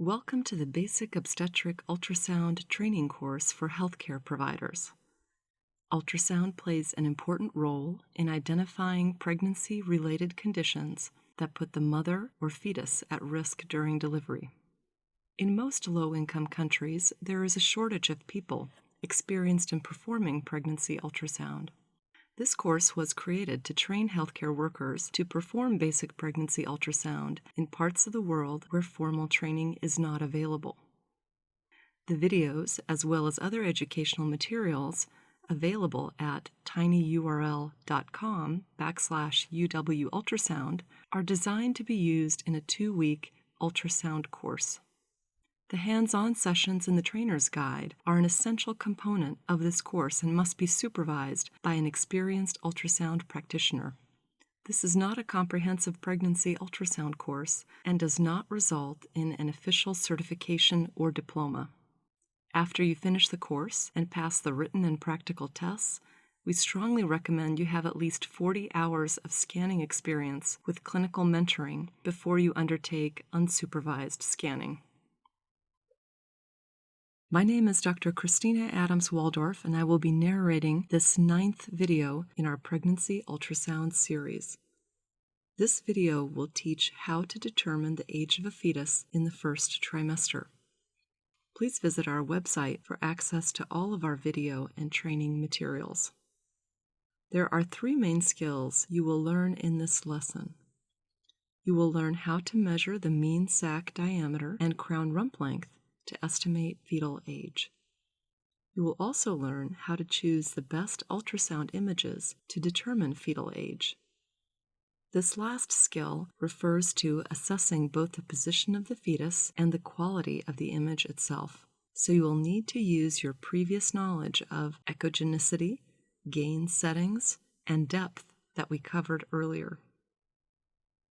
Welcome to the Basic Obstetric Ultrasound Training course for healthcare providers. Ultrasound plays an important role in identifying pregnancy-related conditions that put the mother or fetus at risk during delivery. In most low-income countries, there is a shortage of people experienced in performing pregnancy ultrasound. This course was created to train healthcare workers to perform basic pregnancy ultrasound in parts of the world where formal training is not available. The videos, as well as other educational materials, available at tinyurl.com/UW-ultrasound, are designed to be used in a 2-week ultrasound course. The hands-on sessions in the trainer's guide are an essential component of this course and must be supervised by an experienced ultrasound practitioner. This is not a comprehensive pregnancy ultrasound course and does not result in an official certification or diploma. After you finish the course and pass the written and practical tests, we strongly recommend you have at least 40 hours of scanning experience with clinical mentoring before you undertake unsupervised scanning. My name is Dr. Christina Adams-Waldorf, and I will be narrating this 9th video in our pregnancy ultrasound series. This video will teach how to determine the age of a fetus in the first trimester. Please visit our website for access to all of our video and training materials. There are 3 main skills you will learn in this lesson. You will learn how to measure the mean sac diameter and crown rump length to estimate fetal age. You will also learn how to choose the best ultrasound images to determine fetal age. This last skill refers to assessing both the position of the fetus and the quality of the image itself, so you will need to use your previous knowledge of echogenicity, gain settings, and depth that we covered earlier.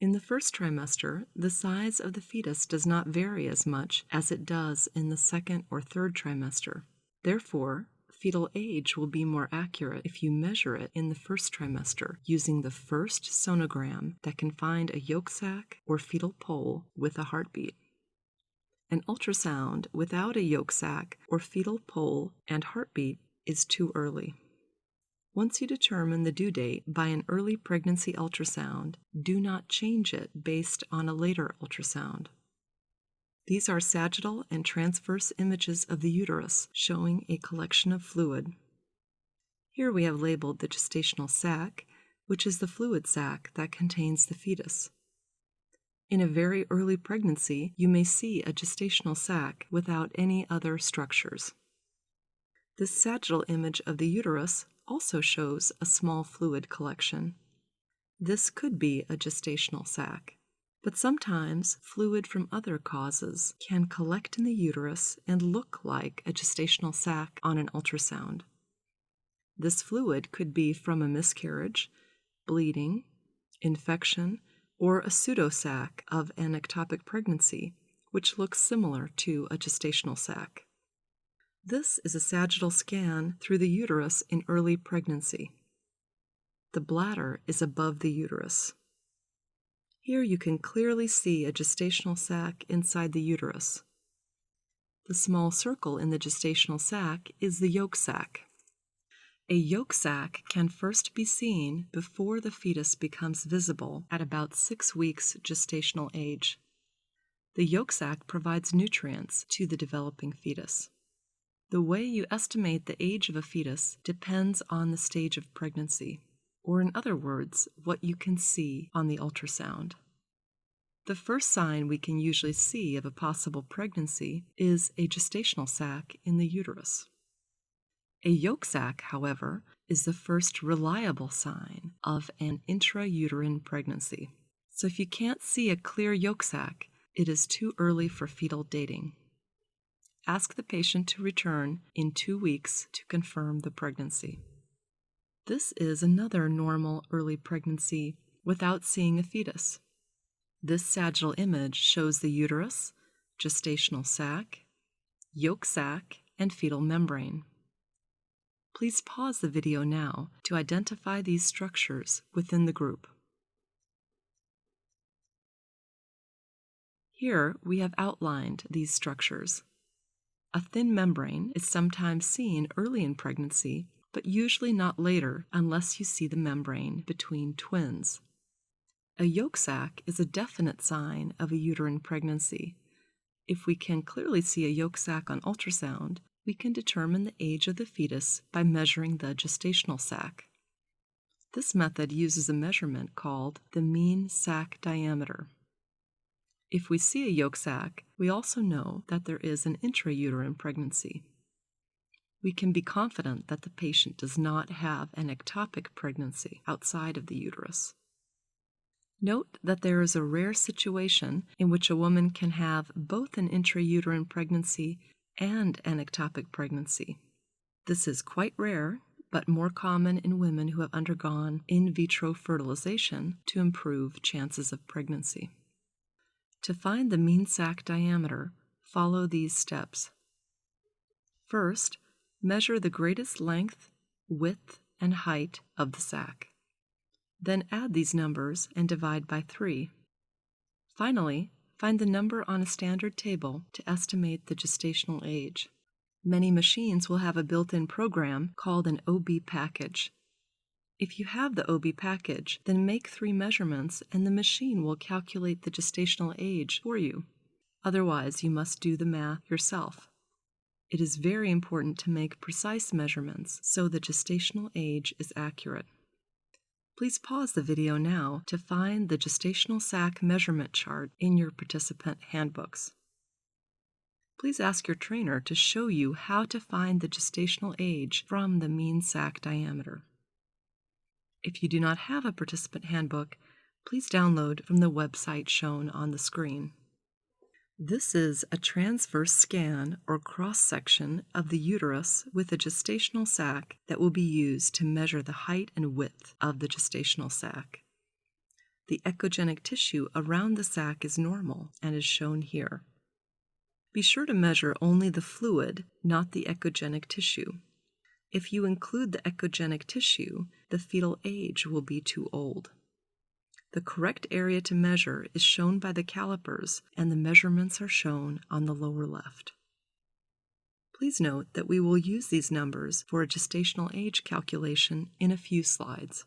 In the first trimester, the size of the fetus does not vary as much as it does in the second or third trimester. Therefore, fetal age will be more accurate if you measure it in the first trimester using the first sonogram that can find a yolk sac or fetal pole with a heartbeat. An ultrasound without a yolk sac or fetal pole and heartbeat is too early. Once you determine the due date by an early pregnancy ultrasound, do not change it based on a later ultrasound. These are sagittal and transverse images of the uterus showing a collection of fluid. Here we have labeled the gestational sac, which is the fluid sac that contains the fetus. In a very early pregnancy, you may see a gestational sac without any other structures. This sagittal image of the uterus also shows a small fluid collection. This could be a gestational sac, but sometimes fluid from other causes can collect in the uterus and look like a gestational sac on an ultrasound. This fluid could be from a miscarriage, bleeding, infection, or a pseudosac of an ectopic pregnancy, which looks similar to a gestational sac. This is a sagittal scan through the uterus in early pregnancy. The bladder is above the uterus. Here you can clearly see a gestational sac inside the uterus. The small circle in the gestational sac is the yolk sac. A yolk sac can first be seen before the fetus becomes visible at about 6 weeks gestational age. The yolk sac provides nutrients to the developing fetus. The way you estimate the age of a fetus depends on the stage of pregnancy, or in other words, what you can see on the ultrasound. The first sign we can usually see of a possible pregnancy is a gestational sac in the uterus. A yolk sac, however, is the first reliable sign of an intrauterine pregnancy. So if you can't see a clear yolk sac, it is too early for fetal dating. Ask the patient to return in 2 weeks to confirm the pregnancy. This is another normal early pregnancy without seeing a fetus. This sagittal image shows the uterus, gestational sac, yolk sac, and fetal membrane. Please pause the video now to identify these structures within the group. Here we have outlined these structures. A thin membrane is sometimes seen early in pregnancy, but usually not later unless you see the membrane between twins. A yolk sac is a definite sign of a uterine pregnancy. If we can clearly see a yolk sac on ultrasound, we can determine the age of the fetus by measuring the gestational sac. This method uses a measurement called the mean sac diameter. If we see a yolk sac, we also know that there is an intrauterine pregnancy. We can be confident that the patient does not have an ectopic pregnancy outside of the uterus. Note that there is a rare situation in which a woman can have both an intrauterine pregnancy and an ectopic pregnancy. This is quite rare, but more common in women who have undergone in vitro fertilization to improve chances of pregnancy. To find the mean sac diameter, follow these steps. First, measure the greatest length, width, and height of the sac. Then add these numbers and divide by 3. Finally, find the number on a standard table to estimate the gestational age. Many machines will have a built-in program called an OB package. If you have the OB package, then make 3 measurements and the machine will calculate the gestational age for you. Otherwise, you must do the math yourself. It is very important to make precise measurements so the gestational age is accurate. Please pause the video now to find the gestational sac measurement chart in your participant handbooks. Please ask your trainer to show you how to find the gestational age from the mean sac diameter. If you do not have a participant handbook, please download from the website shown on the screen. This is a transverse scan or cross-section of the uterus with a gestational sac that will be used to measure the height and width of the gestational sac. The echogenic tissue around the sac is normal and is shown here. Be sure to measure only the fluid, not the echogenic tissue. If you include the echogenic tissue, the fetal age will be too old. The correct area to measure is shown by the calipers, and the measurements are shown on the lower left. Please note that we will use these numbers for a gestational age calculation in a few slides.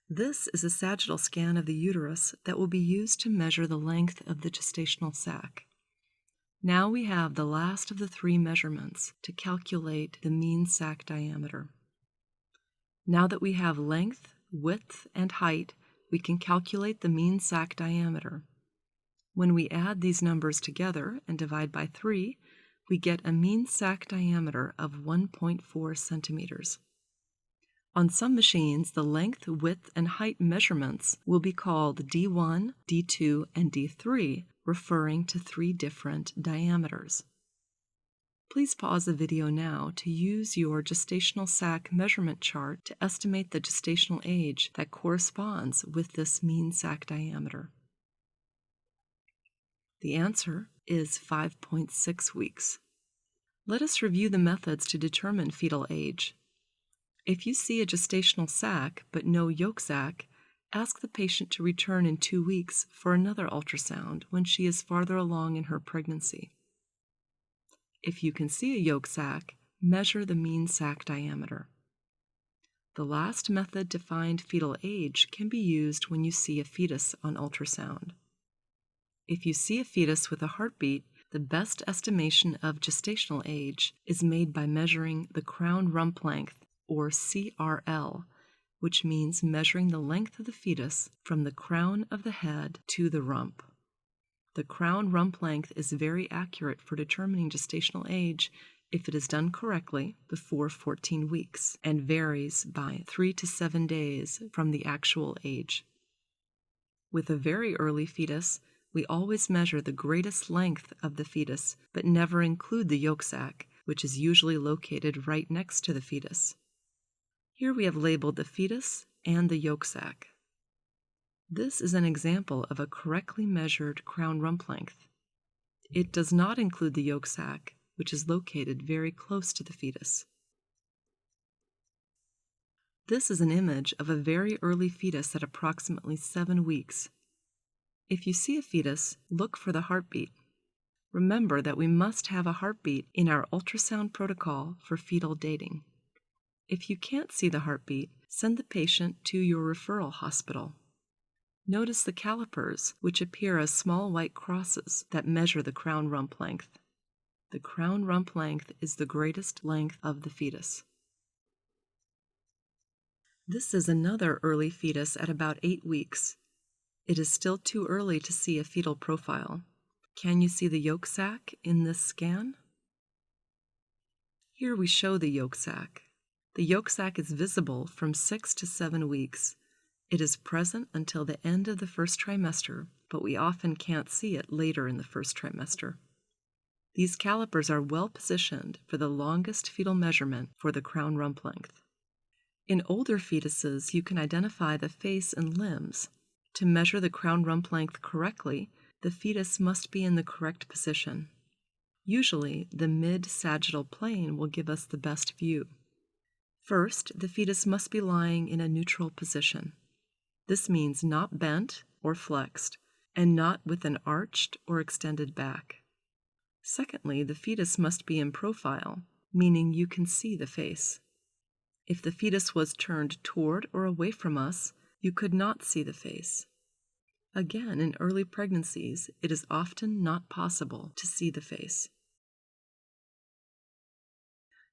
This is a sagittal scan of the uterus that will be used to measure the length of the gestational sac. Now we have the last of the 3 measurements to calculate the mean sac diameter. Now that we have length, width, and height, we can calculate the mean sac diameter. When we add these numbers together and divide by 3, we get a mean sac diameter of 1.4 centimeters. On some machines, the length, width, and height measurements will be called D1, D2, and D3, referring to 3 different diameters. Please pause the video now to use your gestational sac measurement chart to estimate the gestational age that corresponds with this mean sac diameter. The answer is 5.6 weeks. Let us review the methods to determine fetal age. If you see a gestational sac but no yolk sac, ask the patient to return in 2 weeks for another ultrasound when she is farther along in her pregnancy. If you can see a yolk sac, measure the mean sac diameter. The last method to find fetal age can be used when you see a fetus on ultrasound. If you see a fetus with a heartbeat, the best estimation of gestational age is made by measuring the crown rump length, or CRL, which means measuring the length of the fetus from the crown of the head to the rump. The crown rump length is very accurate for determining gestational age if it is done correctly before 14 weeks and varies by 3 to 7 days from the actual age. With a very early fetus, we always measure the greatest length of the fetus, but never include the yolk sac, which is usually located right next to the fetus. Here we have labeled the fetus and the yolk sac. This is an example of a correctly measured crown rump length. It does not include the yolk sac, which is located very close to the fetus. This is an image of a very early fetus at approximately 7 weeks. If you see a fetus, look for the heartbeat. Remember that we must have a heartbeat in our ultrasound protocol for fetal dating. If you can't see the heartbeat, send the patient to your referral hospital. Notice the calipers, which appear as small white crosses that measure the crown rump length. The crown rump length is the greatest length of the fetus. This is another early fetus at about 8 weeks. It is still too early to see a fetal profile. Can you see the yolk sac in this scan? Here we show the yolk sac. The yolk sac is visible from 6 to 7 weeks. It is present until the end of the first trimester, but we often can't see it later in the first trimester. These calipers are well positioned for the longest fetal measurement for the crown rump length. In older fetuses, you can identify the face and limbs. To measure the crown rump length correctly, the fetus must be in the correct position. Usually, the mid-sagittal plane will give us the best view. First, the fetus must be lying in a neutral position. This means not bent or flexed, and not with an arched or extended back. Secondly, the fetus must be in profile, meaning you can see the face. If the fetus was turned toward or away from us, you could not see the face. Again, in early pregnancies, it is often not possible to see the face.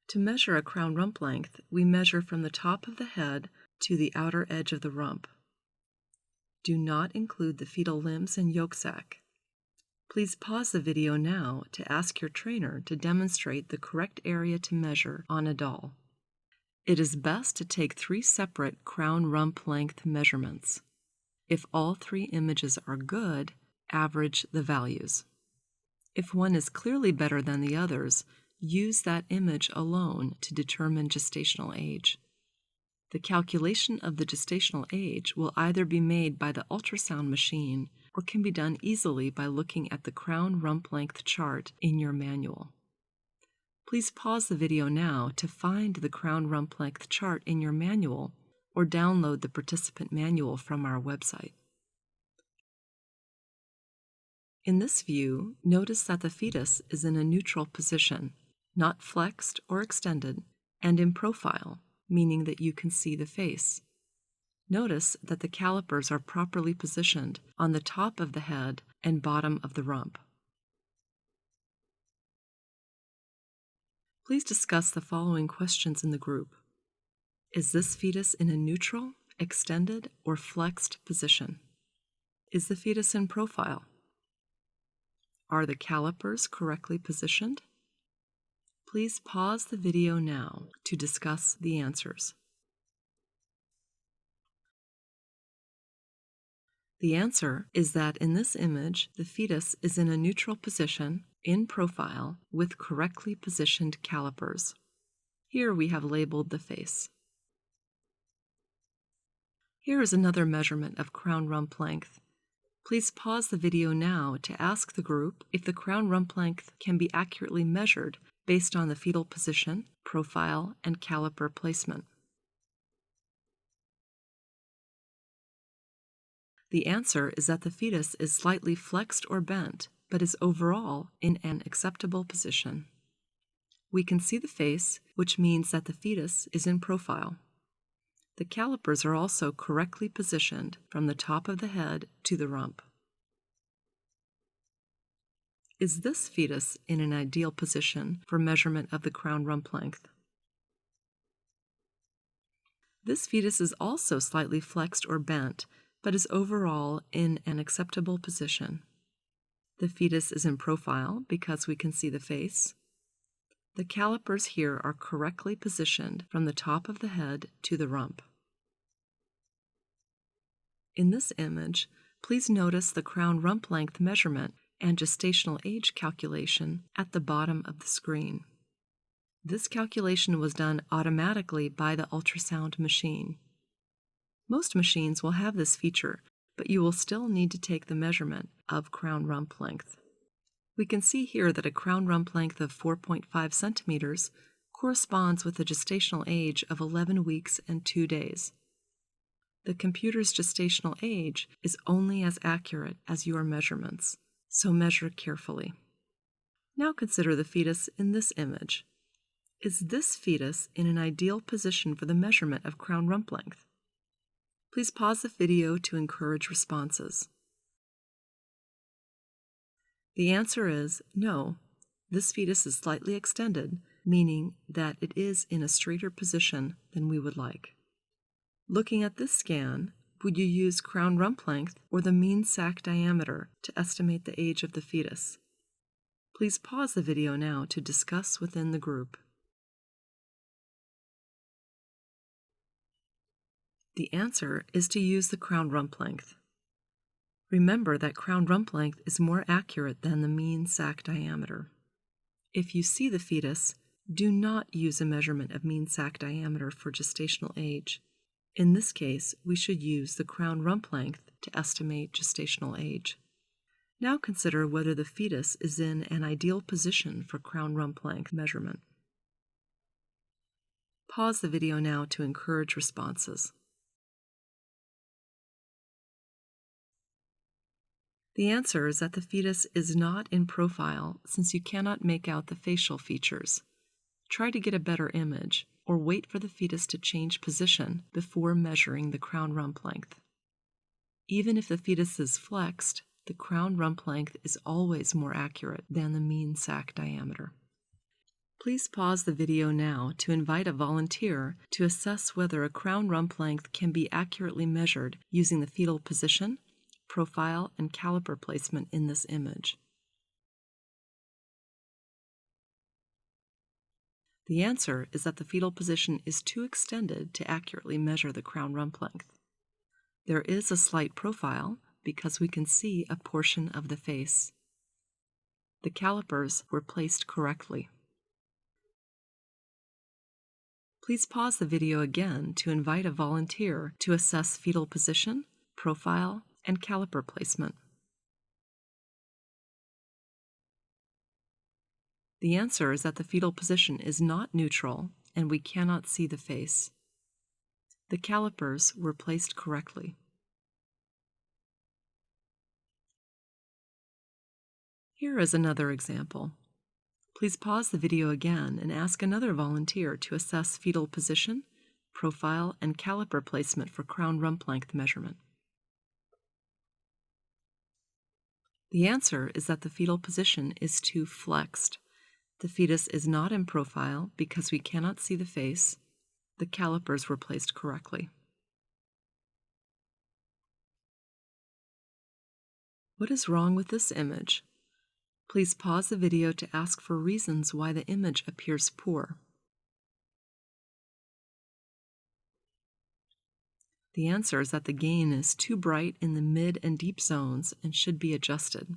To measure a crown rump length, we measure from the top of the head to the outer edge of the rump. Do not include the fetal limbs and yolk sac. Please pause the video now to ask your trainer to demonstrate the correct area to measure on a doll. It is best to take 3 separate crown rump length measurements. If all 3 images are good, average the values. If one is clearly better than the others, use that image alone to determine gestational age. The calculation of the gestational age will either be made by the ultrasound machine or can be done easily by looking at the crown rump length chart in your manual. Please pause the video now to find the crown rump length chart in your manual or download the participant manual from our website. In this view, notice that the fetus is in a neutral position, not flexed or extended, and in profile, meaning that you can see the face. Notice that the calipers are properly positioned on the top of the head and bottom of the rump. Please discuss the following questions in the group. Is this fetus in a neutral, extended, or flexed position? Is the fetus in profile? Are the calipers correctly positioned? Please pause the video now to discuss the answers. The answer is that in this image, the fetus is in a neutral position, in profile, with correctly positioned calipers. Here we have labeled the face. Here is another measurement of crown rump length. Please pause the video now to ask the group if the crown rump length can be accurately measured based on the fetal position, profile, and caliper placement. The answer is that the fetus is slightly flexed or bent, but is overall in an acceptable position. We can see the face, which means that the fetus is in profile. The calipers are also correctly positioned from the top of the head to the rump. Is this fetus in an ideal position for measurement of the crown rump length? This fetus is also slightly flexed or bent, but is overall in an acceptable position. The fetus is in profile because we can see the face. The calipers here are correctly positioned from the top of the head to the rump. In this image, please notice the crown rump length measurement and gestational age calculation at the bottom of the screen. This calculation was done automatically by the ultrasound machine. Most machines will have this feature, but you will still need to take the measurement of crown rump length. We can see here that a crown rump length of 4.5 centimeters corresponds with a gestational age of 11 weeks and 2 days. The computer's gestational age is only as accurate as your measurements, so measure carefully. Now consider the fetus in this image. Is this fetus in an ideal position for the measurement of crown rump length? Please pause the video to encourage responses. The answer is no. This fetus is slightly extended, meaning that it is in a straighter position than we would like. Looking at this scan, would you use crown rump length or the mean sac diameter to estimate the age of the fetus? Please pause the video now to discuss within the group. The answer is to use the crown rump length. Remember that crown rump length is more accurate than the mean sac diameter. If you see the fetus, do not use a measurement of mean sac diameter for gestational age. In this case, we should use the crown rump length to estimate gestational age. Now consider whether the fetus is in an ideal position for crown rump length measurement. Pause the video now to encourage responses. The answer is that the fetus is not in profile since you cannot make out the facial features. Try to get a better image, or wait for the fetus to change position before measuring the crown rump length. Even if the fetus is flexed, the crown rump length is always more accurate than the mean sac diameter. Please pause the video now to invite a volunteer to assess whether a crown rump length can be accurately measured using the fetal position, profile, and caliper placement in this image. The answer is that the fetal position is too extended to accurately measure the crown rump length. There is a slight profile because we can see a portion of the face. The calipers were placed correctly. Please pause the video again to invite a volunteer to assess fetal position, profile, and caliper placement. The answer is that the fetal position is not neutral and we cannot see the face. The calipers were placed correctly. Here is another example. Please pause the video again and ask another volunteer to assess fetal position, profile, and caliper placement for crown rump length measurement. The answer is that the fetal position is too flexed. The fetus is not in profile because we cannot see the face. The calipers were placed correctly. What is wrong with this image? Please pause the video to ask for reasons why the image appears poor. The answer is that the gain is too bright in the mid and deep zones and should be adjusted.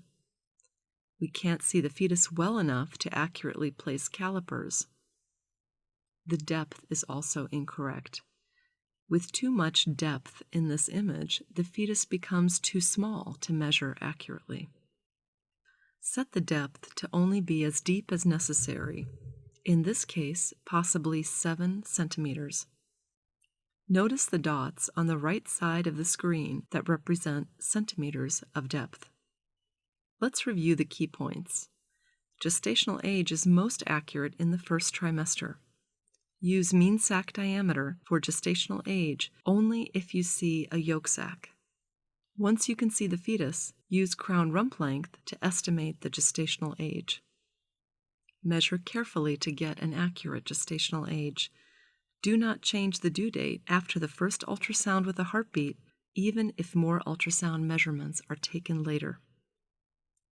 We can't see the fetus well enough to accurately place calipers. The depth is also incorrect. With too much depth in this image, the fetus becomes too small to measure accurately. Set the depth to only be as deep as necessary, in this case, possibly 7 centimeters. Notice the dots on the right side of the screen that represent centimeters of depth. Let's review the key points. Gestational age is most accurate in the first trimester. Use mean sac diameter for gestational age only if you see a yolk sac. Once you can see the fetus, use crown rump length to estimate the gestational age. Measure carefully to get an accurate gestational age. Do not change the due date after the first ultrasound with a heartbeat, even if more ultrasound measurements are taken later.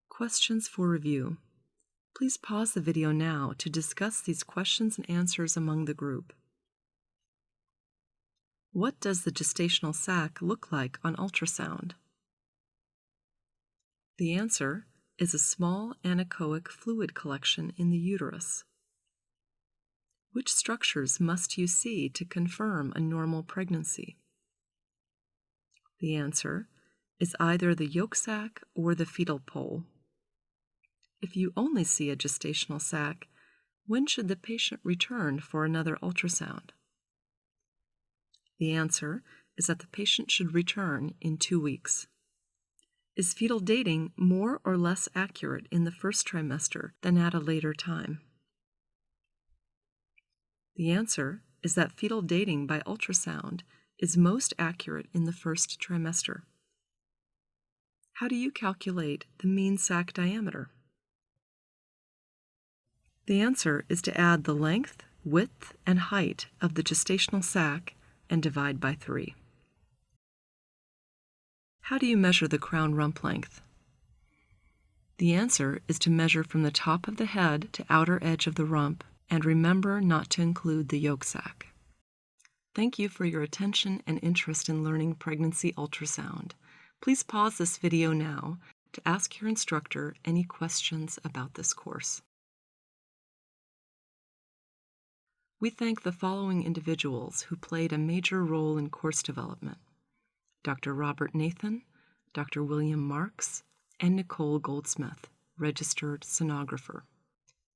Questions for review. Please pause the video now to discuss these questions and answers among the group. What does the gestational sac look like on ultrasound? The answer is a small anechoic fluid collection in the uterus. Which structures must you see to confirm a normal pregnancy? The answer is either the yolk sac or the fetal pole. If you only see a gestational sac, when should the patient return for another ultrasound? The answer is that the patient should return in 2 weeks. Is fetal dating more or less accurate in the first trimester than at a later time? The answer is that fetal dating by ultrasound is most accurate in the first trimester. How do you calculate the mean sac diameter? The answer is to add the length, width, and height of the gestational sac and divide by 3. How do you measure the crown rump length? The answer is to measure from the top of the head to outer edge of the rump, and remember not to include the yolk sac. Thank you for your attention and interest in learning pregnancy ultrasound. Please pause this video now to ask your instructor any questions about this course. We thank the following individuals who played a major role in course development: Dr. Robert Nathan, Dr. William Marks, and Nicole Goldsmith, registered sonographer.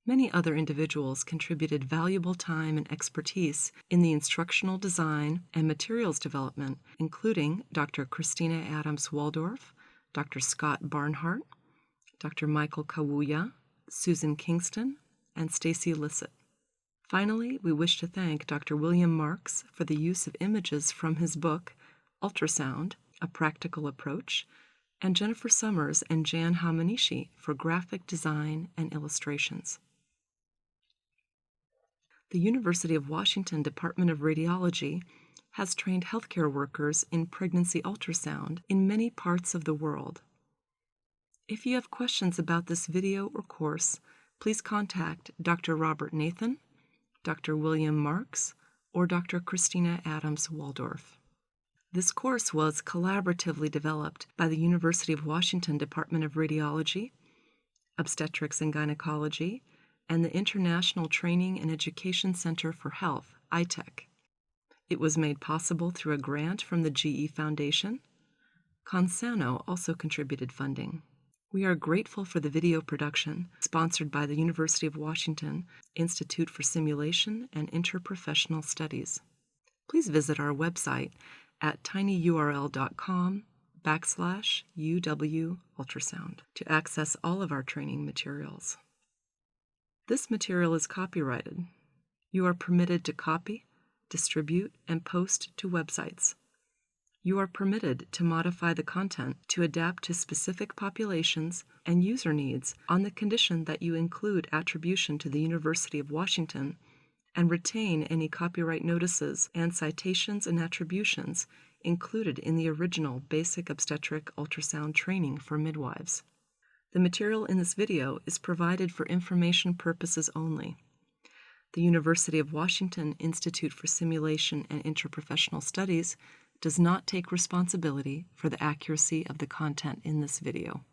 Many other individuals contributed valuable time and expertise in the instructional design and materials development, including Dr. Christina Adams Waldorf, Dr. Scott Barnhart, Dr. Michael Kawuya, Susan Kingston, and Stacy Lissett. Finally, we wish to thank Dr. William Marks for the use of images from his book, Ultrasound, A Practical Approach, and Jennifer Summers and Jan Hamanishi for graphic design and illustrations. The University of Washington Department of Radiology has trained healthcare workers in pregnancy ultrasound in many parts of the world. If you have questions about this video or course, please contact Dr. Robert Nathan, Dr. William Marks, or Dr. Christina Adams Waldorf. This course was collaboratively developed by the University of Washington Department of Radiology, Obstetrics and Gynecology, and the International Training and Education Center for Health, ITEC. It was made possible through a grant from the GE Foundation. Consano also contributed funding. We are grateful for the video production sponsored by the University of Washington Institute for Simulation and Interprofessional Studies. Please visit our website at tinyurl.com/UW ultrasound to access all of our training materials. This material is copyrighted. You are permitted to copy, distribute, and post to websites. You are permitted to modify the content to adapt to specific populations and user needs on the condition that you include attribution to the University of Washington and retain any copyright notices and citations and attributions included in the original Basic Obstetric Ultrasound Training for Midwives. The material in this video is provided for information purposes only. The University of Washington Institute for Simulation and Interprofessional Studies does not take responsibility for the accuracy of the content in this video.